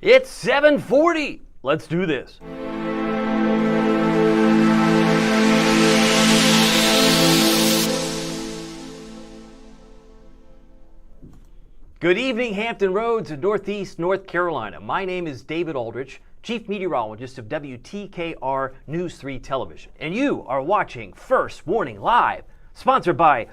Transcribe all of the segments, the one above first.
It's 7:40. Let's do this. Good evening, Hampton Roads and Northeast North Carolina. My name is David Aldrich, Chief Meteorologist of WTKR News 3 Television. And you are watching First Warning Live, sponsored by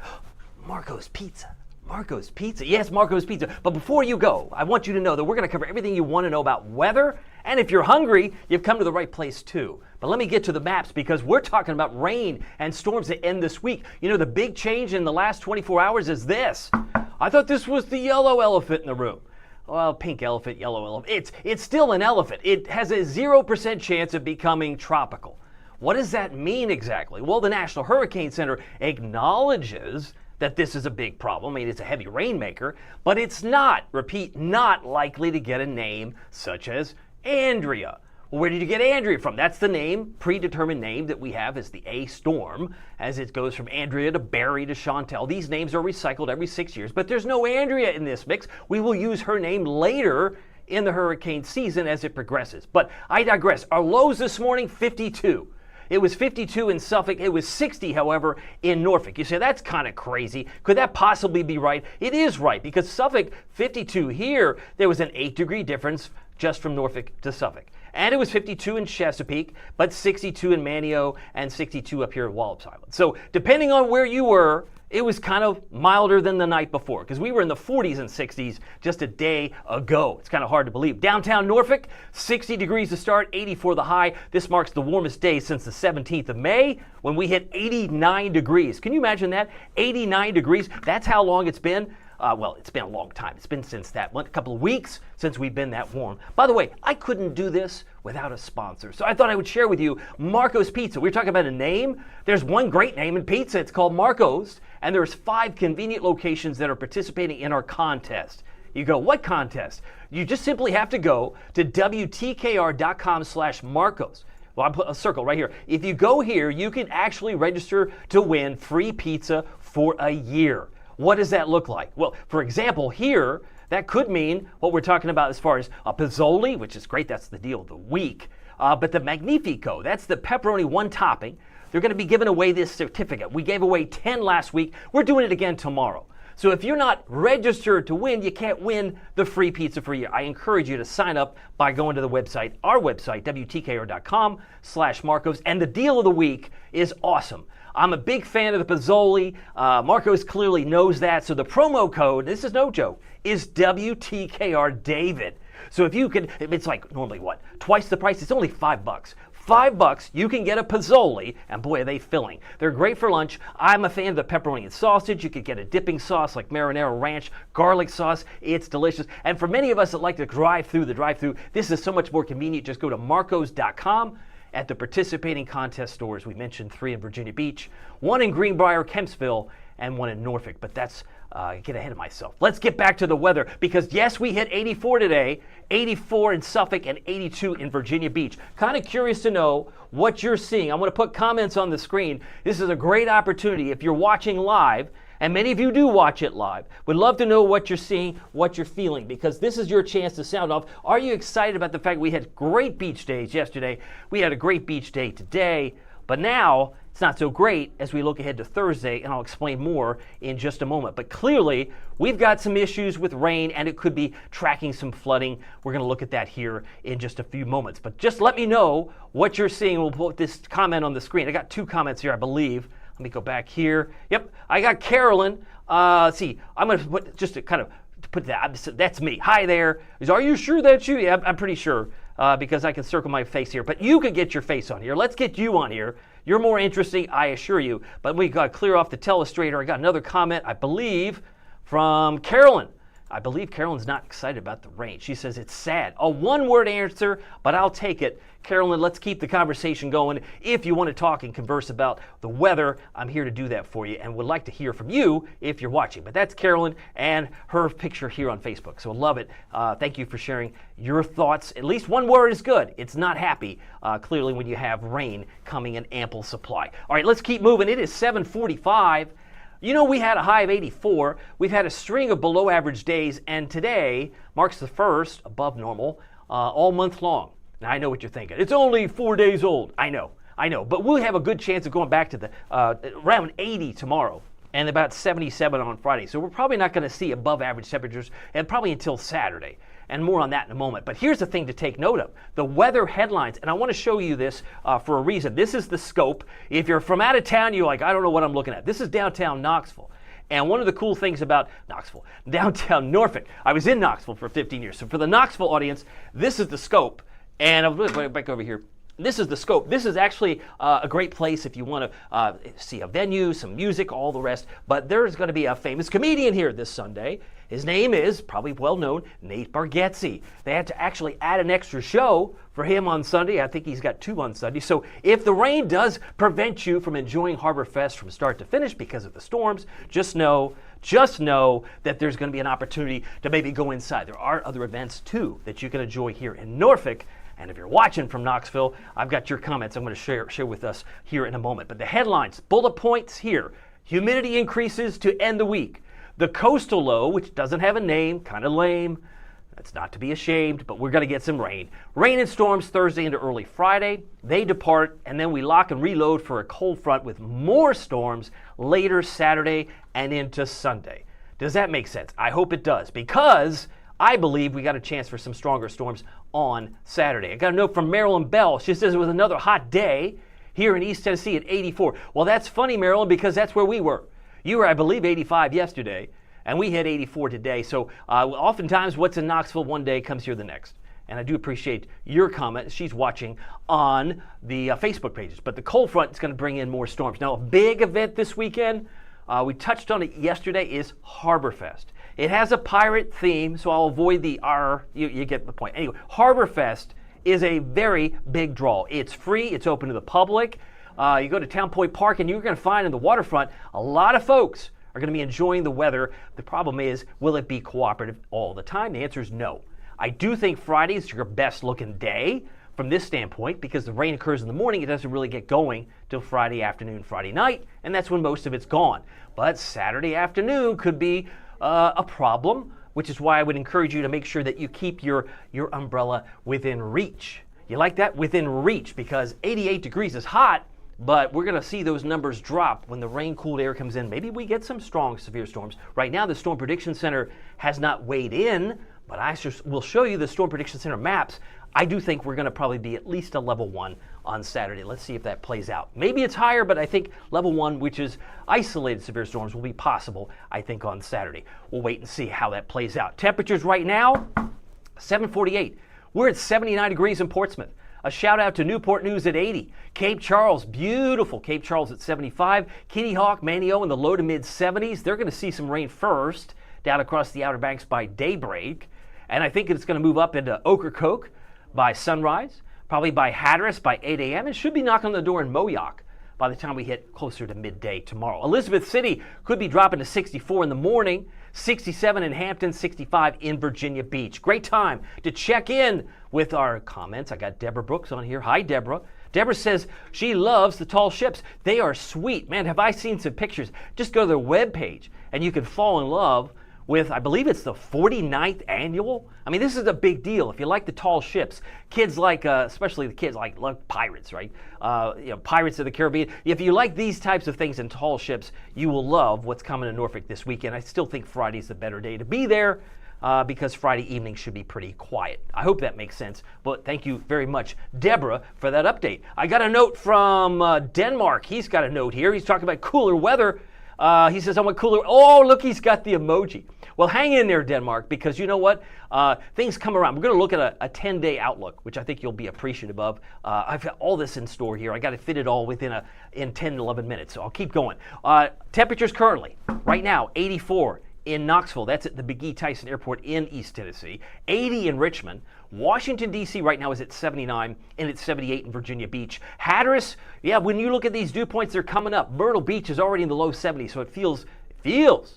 Marco's Pizza. Marco's Pizza. Yes, Marco's Pizza. But before you go, I want you to know that we're going to cover everything you want to know about weather. And if you're hungry, you've come to the right place too. But let me get to the maps because we're talking about rain and storms that end this week. You know, the big change in the last 24 hours is this. I thought this was the yellow elephant in the room. Well, pink elephant, yellow elephant. It's still an elephant. It has a 0% chance of becoming tropical. What does that mean exactly? Well, the National Hurricane Center acknowledges that this is a big problem. I mean, it's a heavy rainmaker, but it's not, repeat, not likely to get a name such as Andrea. Well, where did you get Andrea from? That's the name, predetermined name that we have as the A storm, as it goes from Andrea to Barry to Chantel. These names are recycled every 6 years, but there's no Andrea in this mix. We will use her name later in the hurricane season as it progresses. But I digress. Our lows this morning, 52. It was 52 in Suffolk. It was 60, however, in Norfolk. You say, that's kind of crazy. Could that possibly be right? It is right, because Suffolk, 52 here, there was an 8-degree difference just from Norfolk to Suffolk. And it was 52 in Chesapeake, but 62 in Manio and 62 up here at Wallops Island. So depending on where you were, it was kind of milder than the night before because we were in the 40s and 60s just a day ago. It's kind of hard to believe. Downtown Norfolk, 60 degrees to start, 84 the high. This marks the warmest day since the 17th of May when we hit 89 degrees. Can you imagine that? 89 degrees. That's how long it's been. Well, it's been a long time. It's been since that one, a couple of weeks since we've been that warm. By the way, I couldn't do this without a sponsor. So I thought I would share with you Marco's Pizza. We were talking about a name. There's one great name in pizza. It's called Marco's. And there's 5 convenient locations that are participating in our contest. You go, what contest? You just simply have to go to WTKR.com/Marcos. Well, I put a circle right here. If you go here, you can actually register to win free pizza for a year. What does that look like? Well, for example, here, that could mean what we're talking about as far as a Pizzoli, which is great. That's the deal of the week. But the Magnifico, that's the pepperoni one topping. They're going to be giving away this certificate. We gave away 10 last week. We're doing it again tomorrow. So if you're not registered to win, you can't win the free pizza for a year. I encourage you to sign up by going to the website, our website, WTKR.com/Marcos. And the deal of the week is awesome. I'm a big fan of the Pizzoli. Marcos clearly knows that. So the promo code, this is no joke, is WTKR David. So if you could, it's like normally what? Twice the price. It's only $5. $5, you can get a Pizzoli, and boy, are they filling. They're great for lunch. I'm a fan of the pepperoni and sausage. You could get a dipping sauce like marinara ranch, garlic sauce. It's delicious. And for many of us that like to drive through the drive-thru, this is so much more convenient. Just go to marcos.com. At the participating contest stores. We mentioned 3 in Virginia Beach, 1 in Greenbrier, Kempsville, and 1 in Norfolk. But that's, get ahead of myself. Let's get back to the weather because yes, we hit 84 today, 84 in Suffolk and 82 in Virginia Beach. Kind of curious to know what you're seeing. I'm going to put comments on the screen. This is a great opportunity if you're watching live, and many of you do watch it live. Would love to know what you're seeing, what you're feeling, because this is your chance to sound off. Are you excited about the fact we had great beach days yesterday? We had a great beach day today, but now it's not so great as we look ahead to Thursday, and I'll explain more in just a moment. But clearly, we've got some issues with rain, and it could be tracking some flooding. We're going to look at that here in just a few moments. But just let me know what you're seeing. We'll put this comment on the screen. I got 2 comments here, I believe. Let me go back here. Yep, I got Carolyn. Let's see, I'm going to put just to kind of put that. That's me. Hi there. Are you sure that's you? Yeah, I'm pretty sure because I can circle my face here. But you could get your face on here. Let's get you on here. You're more interesting, I assure you. But we got to clear off the telestrator. I got another comment, I believe, from Carolyn. I believe Carolyn's not excited about the rain. She says it's sad. A one-word answer, but I'll take it. Carolyn, let's keep the conversation going. If you want to talk and converse about the weather, I'm here to do that for you and would like to hear from you if you're watching. But that's Carolyn and her picture here on Facebook. So love it. Thank you for sharing your thoughts. At least one word is good. It's not happy, clearly, when you have rain coming in ample supply. All right, let's keep moving. It is 7:45. You know, we had a high of 84. We've had a string of below average days, and today marks the first above normal all month long. Now, I know what you're thinking. It's only 4 days old. I know. But we'll have a good chance of going back to the around 80 tomorrow and about 77 on Friday. So we're probably not going to see above average temperatures and probably until Saturday. And more on that in a moment. But here's the thing to take note of. The weather headlines, and I want to show you this for a reason. This is the scope. If you're from out of town, you're like, I don't know what I'm looking at. This is downtown Knoxville. And one of the cool things about Knoxville, downtown Norfolk, I was in Knoxville for 15 years. So for the Knoxville audience, this is the scope. And I'll back over here. This is the scope. This is actually a great place if you want to see a venue, some music, all the rest. But there's going to be a famous comedian here this Sunday. His name is, probably well known, Nate Bargatze. They had to actually add an extra show for him on Sunday. I think he's got 2 on Sunday. So if the rain does prevent you from enjoying Harbor Fest from start to finish because of the storms, just know that there's going to be an opportunity to maybe go inside. There are other events too that you can enjoy here in Norfolk. And if you're watching from Knoxville, I've got your comments I'm going to share with us here in a moment. But the headlines, bullet points here. Humidity increases to end the week. The coastal low, which doesn't have a name, kind of lame. That's not to be ashamed, but we're going to get some rain. Rain and storms Thursday into early Friday. They depart, and then we lock and reload for a cold front with more storms later Saturday and into Sunday. Does that make sense? I hope it does, because I believe we got a chance for some stronger storms on Saturday. I got a note from Marilyn Bell. She says it was another hot day here in East Tennessee at 84. Well, that's funny, Marilyn, because that's where we were. You were, I believe, 85 yesterday, and we hit 84 today. So oftentimes what's in Knoxville one day comes here the next. And I do appreciate your comment. She's watching on the Facebook pages. But the cold front is going to bring in more storms. Now, a big event this weekend, we touched on it yesterday, is Harbor Fest. It has a pirate theme, so I'll avoid the R. You get the point. Anyway, Harbor Fest is a very big draw. It's free. It's open to the public. You go to Town Point Park, and you're going to find in the waterfront a lot of folks are going to be enjoying the weather. The problem is, will it be cooperative all the time? The answer is no. I do think Friday is your best looking day from this standpoint because the rain occurs in the morning. It doesn't really get going till Friday afternoon, Friday night, and that's when most of it's gone. But Saturday afternoon could be a problem, which is why I would encourage you to make sure that you keep your umbrella within reach. You like that? Within reach, because 88 degrees is hot, but we're going to see those numbers drop when the rain-cooled air comes in. Maybe we get some strong, severe storms. Right now, the Storm Prediction Center has not weighed in, but I will show you the Storm Prediction Center maps. I do think we're going to probably be at least a level 1 on Saturday. Let's see if that plays out. Maybe it's higher, but I think level 1, which is isolated severe storms, will be possible, I think, on Saturday. We'll wait and see how that plays out. Temperatures right now, 748. We're at 79 degrees in Portsmouth. A shout out to Newport News at 80. Cape Charles, beautiful Cape Charles at 75. Kitty Hawk, Manio in the low to mid 70s. They're going to see some rain first down across the Outer Banks by daybreak. And I think it's going to move up into Ocracoke by sunrise, probably by Hatteras by 8 a.m. It should be knocking on the door in Moyock by the time we hit closer to midday tomorrow. Elizabeth City could be dropping to 64 in the morning, 67 in Hampton, 65 in Virginia Beach. Great time to check in with our comments. I got Deborah Brooks on here. Hi, Deborah. Deborah says she loves the tall ships. They are sweet. Man, have I seen some pictures. Just go to their webpage and you can fall in love with, I believe it's the 49th annual. I mean, this is a big deal. If you like the tall ships, kids like, especially the kids like pirates, right? Pirates of the Caribbean. If you like these types of things and tall ships, you will love what's coming to Norfolk this weekend. I still think Friday's a better day to be there because Friday evening should be pretty quiet. I hope that makes sense. But thank you very much, Deborah, for that update. I got a note from Denmark. He's got a note here. He's talking about cooler weather. He says, I want cooler. Oh, look, he's got the emoji. Well, hang in there, Denmark, because you know what? Things come around. We're going to look at a 10-day outlook, which I think you'll be appreciative of. I've got all this in store here. I got to fit it all in 10 to 11 minutes, so I'll keep going. Temperatures currently, right now, 84 in Knoxville. That's at the McGee Tyson Airport in East Tennessee. 80 in Richmond. Washington, D.C. right now is at 79, and it's 78 in Virginia Beach. Hatteras, yeah, when you look at these dew points, they're coming up. Myrtle Beach is already in the low 70s, so it feels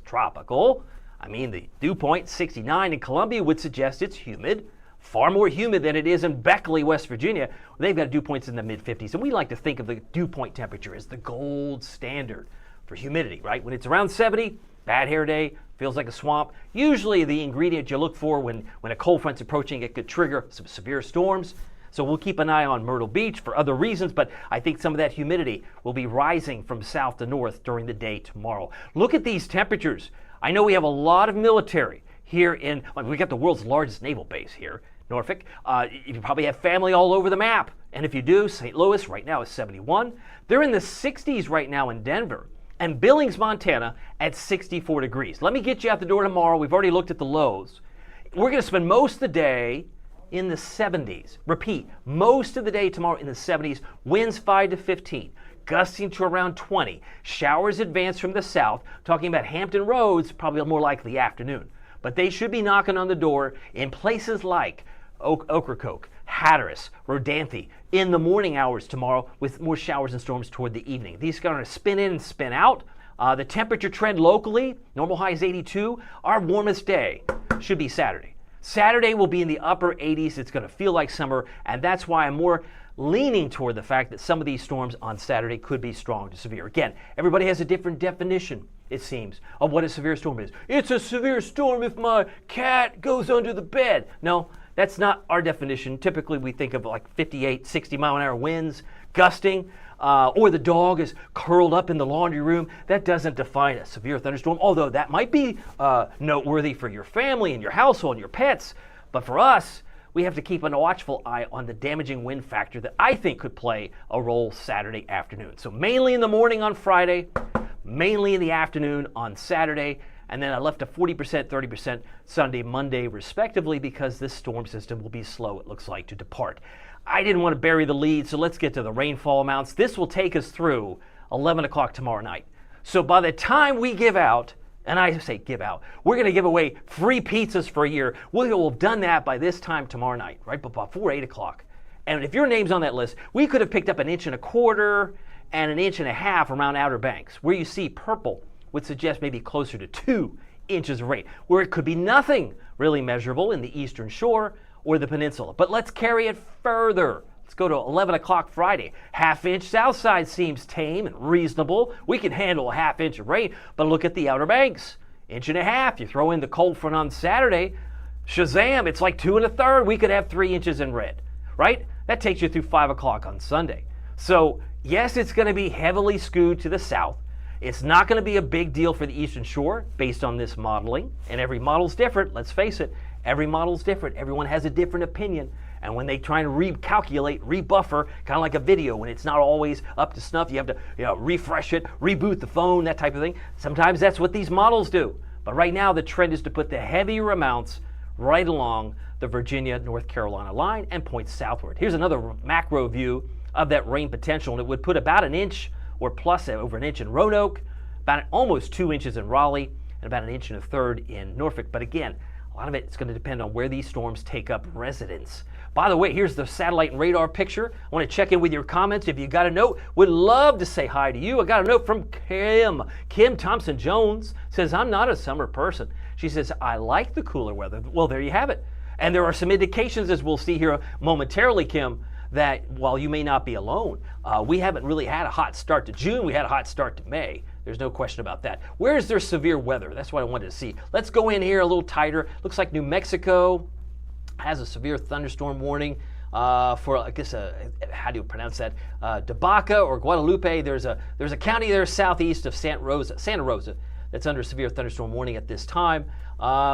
tropical. I mean, the dew point, 69 in Columbia, would suggest it's humid, far more humid than it is in Beckley, West Virginia. They've got dew points in the mid-50s, and we like to think of the dew point temperature as the gold standard for humidity, right? When it's around 70, Bad hair day, feels like a swamp. Usually the ingredient you look for when a cold front's approaching, it could trigger some severe storms. So we'll keep an eye on Myrtle Beach for other reasons, but I think some of that humidity will be rising from south to north during the day tomorrow. Look at these temperatures. I know we have a lot of military here we got the world's largest naval base here, Norfolk. You probably have family all over the map. And if you do, St. Louis right now is 71. They're in the 60s right now in Denver. And Billings, Montana at 64 degrees. Let me get you out the door tomorrow. We've already looked at the lows. We're going to spend most of the day in the 70s. Repeat, most of the day tomorrow in the 70s. Winds 5 to 15. Gusting to around 20. Showers advance from the south. Talking about Hampton Roads, probably more likely afternoon. But they should be knocking on the door in places like Ocracoke, Hatteras, Rodanthe in the morning hours tomorrow with more showers and storms toward the evening. These are going to spin in and spin out. The temperature trend locally, normal high is 82. Our warmest day should be Saturday. Saturday will be in the upper 80s. It's going to feel like summer, and that's why I'm more leaning toward the fact that some of these storms on Saturday could be strong to severe. Again, everybody has a different definition, it seems, of what a severe storm is. It's a severe storm if my cat goes under the bed. No, that's not our definition. Typically, we think of like 58, 60 mile an hour winds, gusting, or the dog is curled up in the laundry room. That doesn't define a severe thunderstorm, although that might be noteworthy for your family and your household and your pets. But for us, we have to keep a watchful eye on the damaging wind factor that I think could play a role Saturday afternoon. So mainly in the morning on Friday, mainly in the afternoon on Saturday, and then I left a 40%, 30% Sunday, Monday, respectively, because this storm system will be slow, it looks like, to depart. I didn't want to bury the lead, so let's get to the rainfall amounts. This will take us through 11 o'clock tomorrow night. So by the time we give out, and I say give out, we're going to give away free pizzas for a year. We'll have done that by this time tomorrow night, right? But before 8 o'clock. And if your name's on that list, we could have picked up 1.25 inches and 1.5 inches around Outer Banks. Where you see purple would suggest maybe closer to 2 inches of rain, where it could be nothing really measurable in the eastern shore or the peninsula. But let's carry it further. Let's go to 11 o'clock Friday. 1/2 inch south side seems tame and reasonable. We can handle a 1/2 inch of rain, but look at the Outer Banks. 1.5 inches. You throw in the cold front on Saturday, shazam, it's like 2 1/3. We could have 3 inches in red, right? That takes you through 5 o'clock on Sunday. So yes, it's going to be heavily skewed to the south. It's not going to be a big deal for the eastern shore based on this modeling, and every model's different. Let's face it, every model's different. Everyone has a different opinion. And when they try to recalculate, rebuffer, kind of like a video, when it's not always up to snuff, you have to refresh it, reboot the phone, that type of thing. Sometimes that's what these models do. But right now, the trend is to put the heavier amounts right along the Virginia, North Carolina line and point southward. Here's another macro view of that rain potential, and it would put about 1 inch or plus over 1 inch in Roanoke, about almost 2 inches in Raleigh, and about 1.25 inches in Norfolk. But again, a lot of it is going to depend on where these storms take up residence. By the way, here's the satellite and radar picture. I want to check in with your comments. If you got a note, would love to say hi to you. I got a note from Kim. Kim Thompson-Jones says, I'm not a summer person. She says, I like the cooler weather. Well, there you have it. And there are some indications, as we'll see here momentarily, Kim, that while you may not be alone, we haven't really had a hot start to June. We had a hot start to May. There's no question about that. Where is there severe weather? That's what I wanted to see. Let's go in here a little tighter. Looks like New Mexico has a severe thunderstorm warning for, I guess, how do you pronounce that? Debaca or Guadalupe. There's a county there southeast of Santa Rosa, that's under severe thunderstorm warning at this time.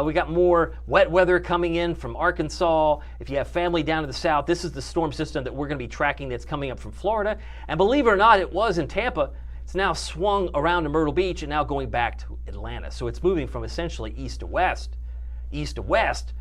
We got more wet weather coming in from Arkansas. If you have family down to the south, this is the storm system that we're going to be tracking that's coming up from Florida. And believe it or not, it was in Tampa. It's now swung around to Myrtle Beach and now going back to Atlanta. So it's moving from essentially east to west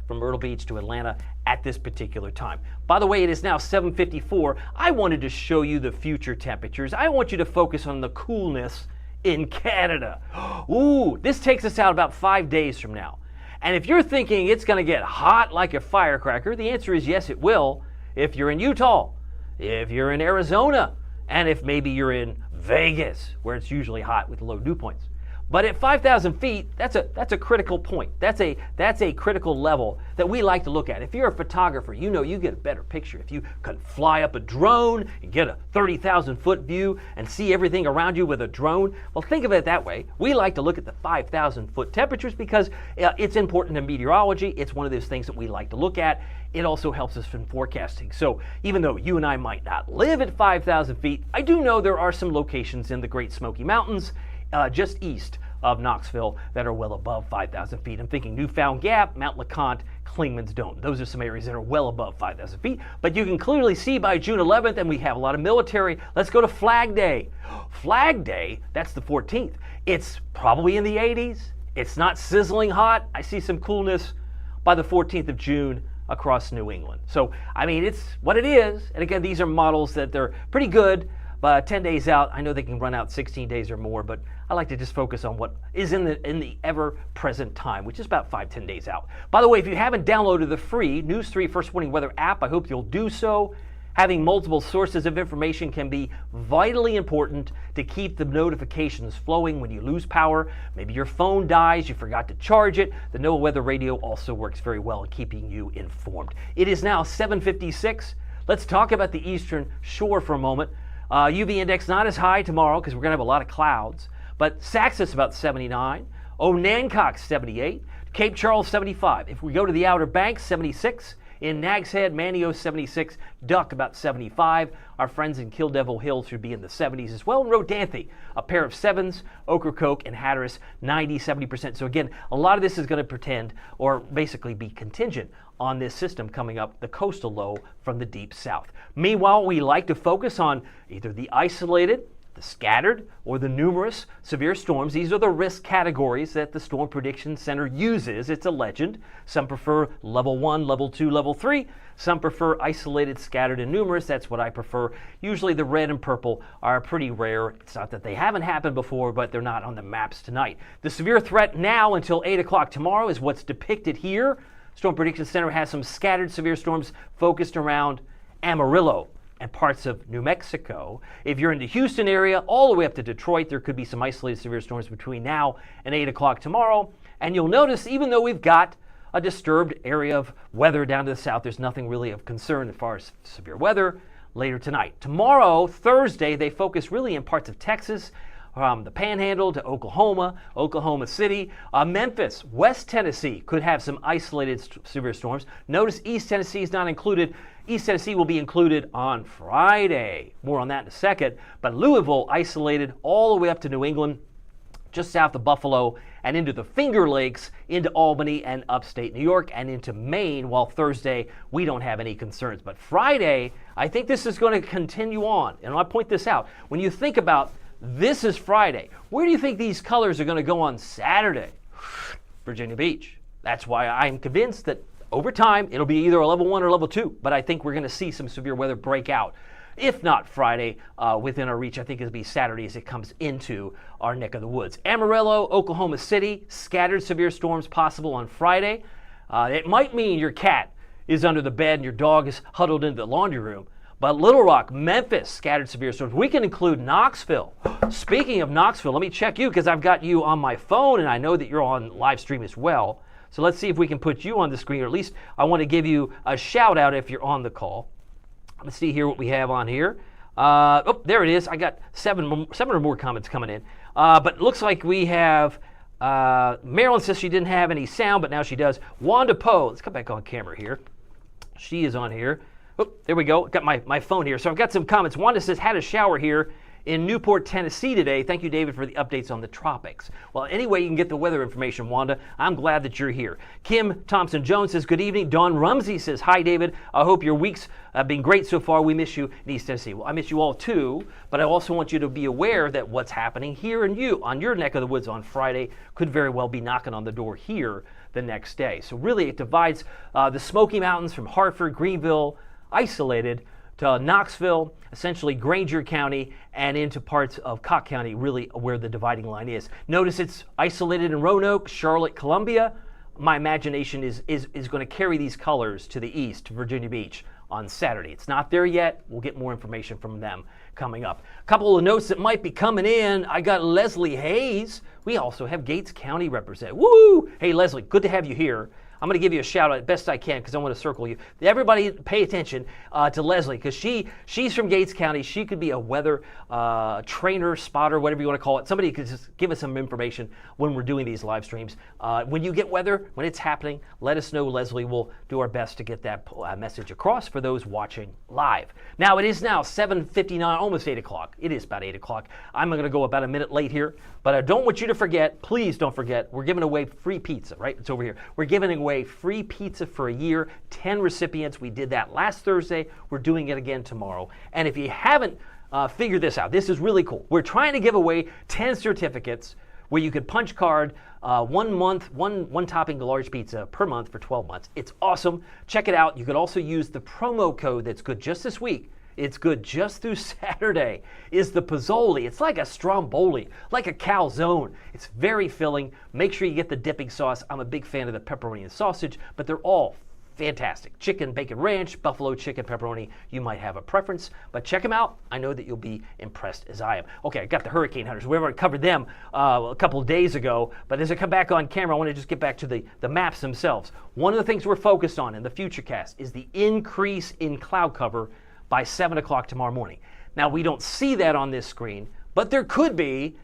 from Myrtle Beach to Atlanta at this particular time. By the way, it is now 7:54. I wanted to show you the future temperatures. I want you to focus on the coolness in Canada. Ooh, this takes us out about 5 days from now. And if you're thinking it's going to get hot like a firecracker, the answer is yes, it will. If you're in Utah, if you're in Arizona, and if maybe you're in Vegas, where it's usually hot with low dew points. But at 5,000 feet, that's a critical point. That's a critical level that we like to look at. If you're a photographer, you know you get a better picture. If you can fly up a drone and get a 30,000 foot view and see everything around you with a drone, well, think of it that way. We like to look at the 5,000 foot temperatures because it's important in meteorology. It's one of those things that we like to look at. It also helps us in forecasting. So even though you and I might not live at 5,000 feet, I do know there are some locations in the Great Smoky Mountains just east of Knoxville that are well above 5,000 feet. I'm thinking Newfound Gap, Mount LeConte, Clingman's Dome. Those are some areas that are well above 5,000 feet. But you can clearly see by June 11th, and we have a lot of military. Let's go to Flag Day. Flag Day, that's the 14th. It's probably in the 80s. It's not sizzling hot. I see some coolness by the 14th of June across New England. So, I mean, it's what it is. And again, these are models that they're pretty good. But 10 days out, I know they can run out 16 days or more, but I like to just focus on what is in the ever-present time, which is about 5-10 days out. By the way, if you haven't downloaded the free News 3 First Warning Weather app, I hope you'll do so. Having multiple sources of information can be vitally important to keep the notifications flowing when you lose power. Maybe your phone dies, you forgot to charge it. The NOAA Weather Radio also works very well in keeping you informed. It is now 7:56. Let's talk about the eastern shore for a moment. UV index not as high tomorrow because we're going to have a lot of clouds, but Saxus about 79, Onancock 78, Cape Charles 75. If we go to the Outer Banks, 76. In Nags Head, Manio 76, Duck about 75. Our friends in Kill Devil Hill should be in the 70s as well. And Rodanthe, a pair of 7s, Ocracoke and Hatteras 90, 70%. So again, a lot of this is going to pretend or basically be contingent on this system coming up the coastal low from the deep south. Meanwhile, we like to focus on either the isolated, the scattered, or the numerous severe storms. These are the risk categories that the Storm Prediction Center uses. It's a legend. Some prefer level 1, level 2, level 3. Some prefer isolated, scattered, and numerous. That's what I prefer. Usually the red and purple are pretty rare. It's not that they haven't happened before, but they're not on the maps tonight. The severe threat now until 8 o'clock tomorrow is what's depicted here. Storm Prediction Center has some scattered severe storms focused around Amarillo and parts of New Mexico. If you're in the Houston area, all the way up to Detroit, there could be some isolated severe storms between now and 8 o'clock tomorrow. And you'll notice, even though we've got a disturbed area of weather down to the south, there's nothing really of concern as far as severe weather later tonight. Tomorrow, Thursday, they focus really in parts of Texas, from the Panhandle to Oklahoma, Oklahoma City, Memphis, West Tennessee could have some isolated severe storms. Notice East Tennessee is not included. East Tennessee will be included on Friday. More on that in a second. But Louisville isolated all the way up to New England, just south of Buffalo, and into the Finger Lakes, into Albany and upstate New York, and into Maine, while Thursday we don't have any concerns. But Friday, I think this is going to continue on. And I'll point this out. When you think about this is Friday, where do you think these colors are going to go on Saturday? Virginia Beach. That's why I'm convinced that over time it'll be either a level 1 or level 2, but I think we're going to see some severe weather break out. If not Friday, within our reach, I think it'll be Saturday as it comes into our neck of the woods. Amarillo, Oklahoma City, scattered severe storms possible on Friday. It might mean your cat is under the bed and your dog is huddled into the laundry room. But Little Rock, Memphis, scattered severe storms. We can include Knoxville. Speaking of Knoxville, let me check you because I've got you on my phone and I know that you're on live stream as well. So let's see if we can put you on the screen, or at least I want to give you a shout out if you're on the call. Let's see here what we have on here. Oh, there it is. I got seven or more comments coming in. But it looks like we have, Marilyn says she didn't have any sound, but now she does. Wanda Poe, let's come back on camera here. She is on here. Oh, there we go. Got my phone here. So I've got some comments. Wanda says, had a shower here in Newport, Tennessee today. Thank you, David, for the updates on the tropics. Well, anyway, you can get the weather information, Wanda. I'm glad that you're here. Kim Thompson-Jones says, good evening. Dawn Rumsey says, hi, David. I hope your weeks have been great so far. We miss you in East Tennessee. Well, I miss you all too, but I also want you to be aware that what's happening here and on your neck of the woods on Friday could very well be knocking on the door here the next day. So really, it divides the Smoky Mountains from Hartford, Greenville, isolated, to Knoxville, essentially Granger County, and into parts of Cocke County, really where the dividing line is. Notice it's isolated in Roanoke, Charlotte, Columbia. My imagination is going to carry these colors to the east, to Virginia Beach, on Saturday. It's not there yet. We'll get more information from them coming up. A couple of notes that might be coming in. I got Leslie Hayes we also have Gates County represented. Woo! Hey, Leslie, good to have you here. I'm going to give you a shout out best I can because I want to circle you. Everybody pay attention to Leslie because she's from Gates County. She could be a weather trainer, spotter, whatever you want to call it. Somebody could just give us some information when we're doing these live streams. When you get weather, when it's happening, let us know. Leslie will do our best to get that message across for those watching live. Now, it is now 7:59, almost 8 o'clock. It is about 8 o'clock. I'm going to go about a minute late here, but I don't want you to forget, please don't forget, we're giving away free pizza, right? It's over here. We're giving away free pizza for a year, 10 recipients. We did that last Thursday. We're doing it again tomorrow. And if you haven't figured this out, this is really cool. We're trying to give away 10 certificates where you could punch card 1 month, one topping large pizza per month for 12 months. It's awesome. Check it out. You could also use the promo code that's good just this week. It's good just through Saturday, is the Pozzoli. It's like a stromboli, like a calzone. It's very filling. Make sure you get the dipping sauce. I'm a big fan of the pepperoni and sausage, but they're all fantastic. Chicken, bacon ranch, buffalo chicken, pepperoni. You might have a preference, but check them out. I know that you'll be impressed as I am. Okay, I got the hurricane hunters. We already covered them a couple of days ago, but as I come back on camera, I want to just get back to the maps themselves. One of the things we're focused on in the Futurecast is the increase in cloud cover by 7 o'clock tomorrow morning. Now, we don't see that on this screen, but there could be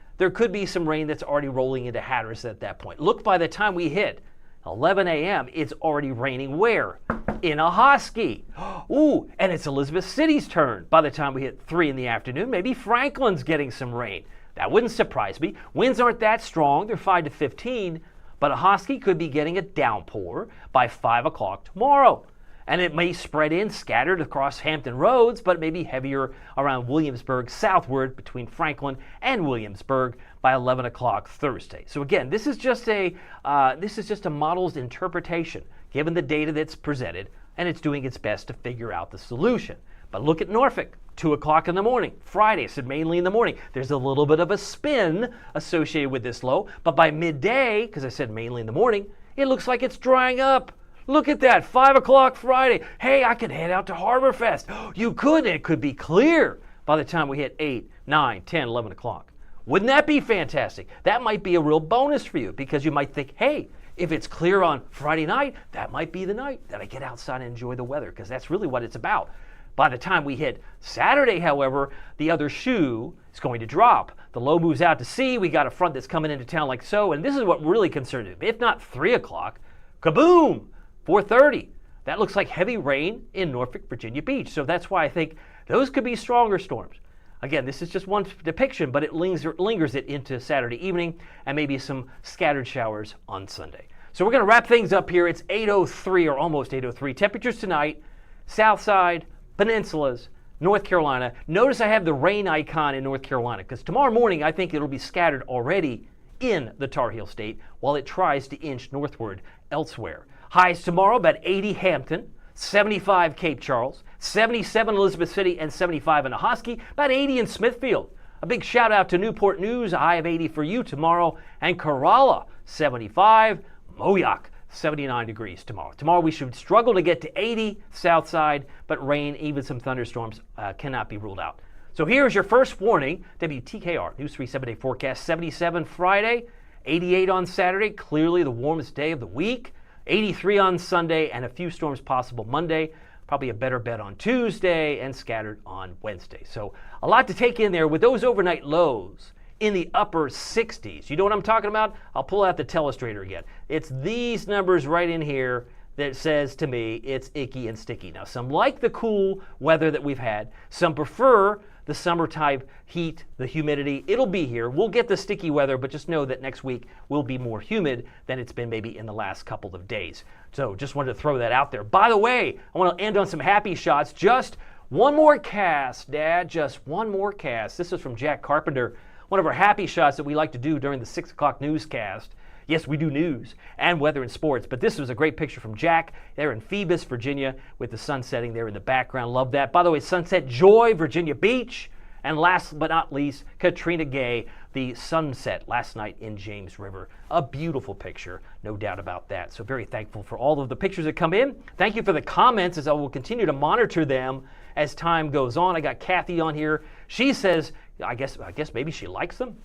some rain that's already rolling into Hatteras at that point. Look, by the time we hit 11 a.m., it's already raining where? In Ahoskie. Ooh, and it's Elizabeth City's turn. By the time we hit 3 in the afternoon, maybe Franklin's getting some rain. That wouldn't surprise me. Winds aren't that strong. They're 5 to 15, but Ahoskie could be getting a downpour by 5 o'clock tomorrow. And it may spread in, scattered across Hampton Roads, but it may be heavier around Williamsburg southward between Franklin and Williamsburg by 11 o'clock Thursday. So again, this is just a model's interpretation given the data that's presented, and it's doing its best to figure out the solution. But look at Norfolk, 2 o'clock in the morning, Friday, I said mainly in the morning. There's a little bit of a spin associated with this low, but by midday, because I said mainly in the morning, it looks like it's drying up. Look at that, 5 o'clock Friday. Hey, I could head out to Harborfest. You could, and it could be clear by the time we hit 8, 9, 10, 11 o'clock. Wouldn't that be fantastic? That might be a real bonus for you because you might think, hey, if it's clear on Friday night, that might be the night that I get outside and enjoy the weather because that's really what it's about. By the time we hit Saturday, however, the other shoe is going to drop. The low moves out to sea. We got a front that's coming into town like so, and this is what really concerns me. If not 3 o'clock, kaboom! 4:30. That looks like heavy rain in Norfolk, Virginia Beach. So that's why I think those could be stronger storms. Again, this is just one depiction, but it lingers it into Saturday evening and maybe some scattered showers on Sunday. So we're going to wrap things up here. It's 8:03 or almost 8:03. Temperatures tonight, south side, peninsulas, North Carolina. Notice I have the rain icon in North Carolina because tomorrow morning I think it'll be scattered already in the Tar Heel State while it tries to inch northward elsewhere. Highs tomorrow, about 80 Hampton, 75 Cape Charles, 77 Elizabeth City, and 75 in Ahoskie, about 80 in Smithfield. A big shout out to Newport News, a high of 80 for you tomorrow, and Corolla, 75, Moyock, 79 degrees tomorrow. Tomorrow we should struggle to get to 80 south side, but rain, even some thunderstorms cannot be ruled out. So here's your first warning, WTKR, News 3 7-day forecast, 77 Friday, 88 on Saturday, clearly the warmest day of the week. 83 on Sunday, and a few storms possible Monday. Probably a better bet on Tuesday, and scattered on Wednesday. So a lot to take in there with those overnight lows in the upper 60s. You know what I'm talking about? I'll pull out the telestrator again. It's these numbers right in here that says to me it's icky and sticky. Now, some like the cool weather that we've had. Some prefer the summer type heat, the humidity. It'll be here. We'll get the sticky weather, but just know that next week will be more humid than it's been maybe in the last couple of days. So just wanted to throw that out there. By the way, I want to end on some happy shots. Just one more cast, Dad, just one more cast. This is from Jack Carpenter, one of our happy shots that we like to do during the 6 o'clock newscast. Yes, we do news and weather and sports, but this was a great picture from Jack there in Phoebus, Virginia, with the sun setting there in the background. Love that. By the way, Sunset Joy, Virginia Beach. And last but not least, Katrina Gay, the sunset last night in James River. A beautiful picture, no doubt about that. So very thankful for all of the pictures that come in. Thank you for the comments, as I will continue to monitor them as time goes on. I got Kathy on here. She says, I guess maybe she likes them.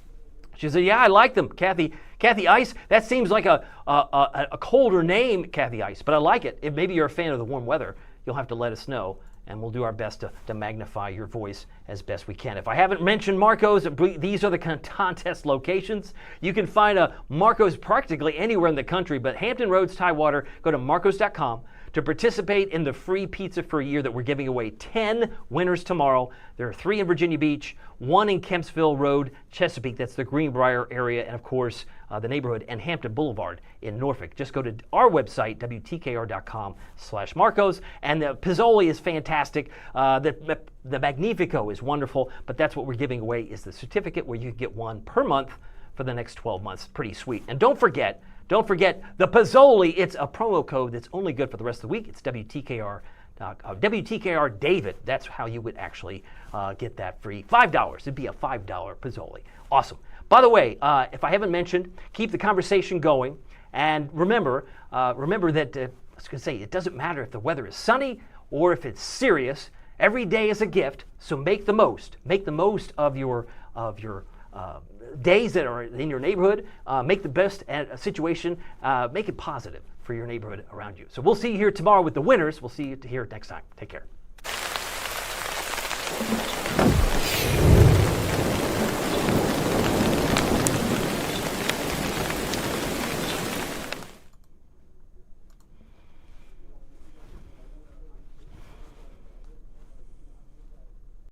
She said, yeah, I like them, Kathy. Kathy Ice, that seems like a colder name, Kathy Ice, but I like it. If maybe you're a fan of the warm weather, you'll have to let us know, and we'll do our best to magnify your voice as best we can. If I haven't mentioned Marco's, these are the contest locations. You can find a Marco's practically anywhere in the country, but Hampton Roads, Tidewater, go to marcos.com to participate in the free pizza for a year that we're giving away 10 winners tomorrow. There are 3 in Virginia Beach, 1 in Kempsville Road, Chesapeake, that's the Greenbrier area, and of course the neighborhood, and Hampton Boulevard in Norfolk. Just go to our website, WTKR.com/Marcos, and the Pizzoli is fantastic. The Magnifico is wonderful, but that's what we're giving away is the certificate where you can get 1 per month for the next 12 months. Pretty sweet. And don't forget the Pizzoli. It's a promo code that's only good for the rest of the week. It's WTKR David. That's how you would actually get that free $5. It'd be a $5 Pizzoli. Awesome. By the way, if I haven't mentioned, keep the conversation going. And remember that I was going to say, it doesn't matter if the weather is sunny or if it's serious. Every day is a gift, so make the most. Make the most of your days that are in your neighborhood. Make the best situation. Make it positive for your neighborhood around you. So we'll see you here tomorrow with the winners. We'll see you here next time. Take care.